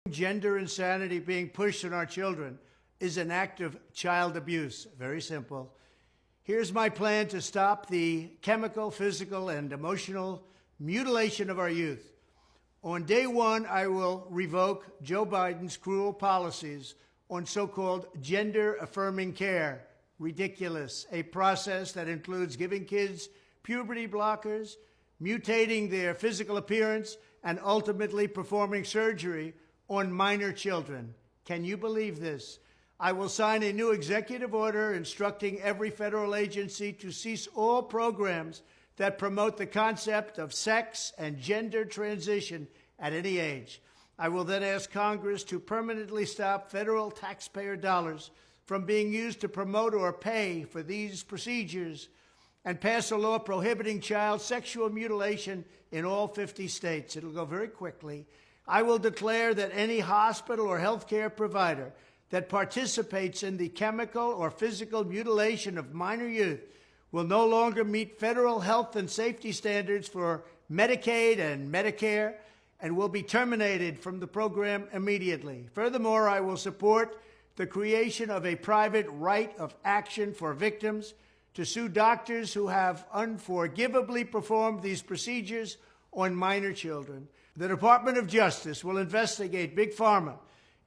Gender insanity being pushed on our children is an act of child abuse. Very simple. Here's my plan to stop the chemical, physical, and emotional mutilation of our youth. On day one, I will revoke Joe Biden's cruel policies on so-called gender-affirming care. Ridiculous. A process that includes giving kids puberty blockers, mutating their physical appearance, and ultimately performing surgery on minor children. Can you believe this? I will sign a new executive order instructing every federal agency to cease all programs that promote the concept of sex and gender transition at any age. I will then ask Congress to permanently stop federal taxpayer dollars from being used to promote or pay for these procedures and pass a law prohibiting child sexual mutilation in all 50 states. It'll go very quickly. I will declare that any hospital or healthcare provider that participates in the chemical or physical mutilation of minor youth will no longer meet federal health and safety standards for Medicaid and Medicare and will be terminated from the program immediately. Furthermore, I will support the creation of a private right of action for victims to sue doctors who have unforgivably performed these procedures on minor children. The Department of Justice will investigate Big Pharma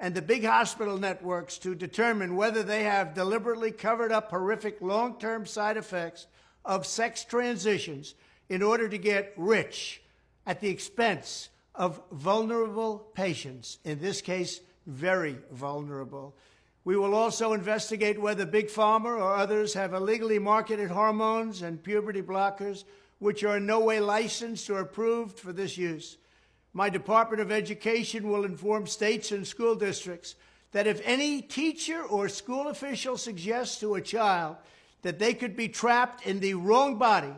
and the big hospital networks to determine whether they have deliberately covered up horrific long-term side effects of sex transitions in order to get rich at the expense of vulnerable patients, in this case, very vulnerable. We will also investigate whether Big Pharma or others have illegally marketed hormones and puberty blockers which are in no way licensed or approved for this use. My Department of Education will inform states and school districts that if any teacher or school official suggests to a child that they could be trapped in the wrong body,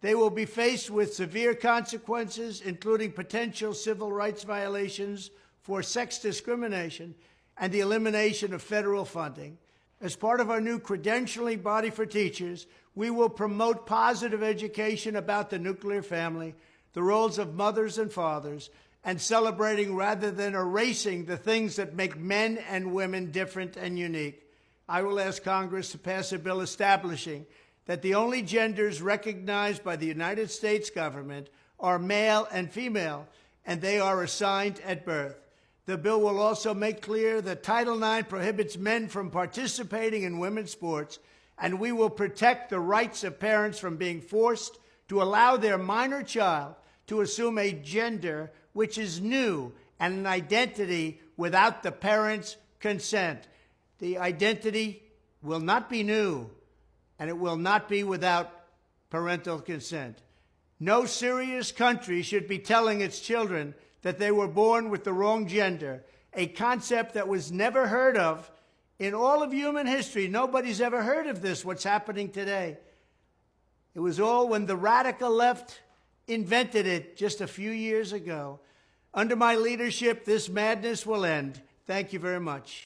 they will be faced with severe consequences, including potential civil rights violations for sex discrimination and the elimination of federal funding. As part of our new credentialing body for teachers, we will promote positive education about the nuclear family, the roles of mothers and fathers, and celebrating rather than erasing the things that make men and women different and unique. I will ask Congress to pass a bill establishing that the only genders recognized by the United States government are male and female, and they are assigned at birth. The bill will also make clear that Title IX prohibits men from participating in women's sports, and we will protect the rights of parents from being forced to allow their minor child to assume a gender which is new and an identity without the parent's consent. The identity will not be new, and it will not be without parental consent. No serious country should be telling its children that they were born with the wrong gender, a concept that was never heard of in all of human history. Nobody's ever heard of this, what's happening today. It was all when the radical left invented it just a few years ago. Under my leadership, this madness will end. Thank you very much.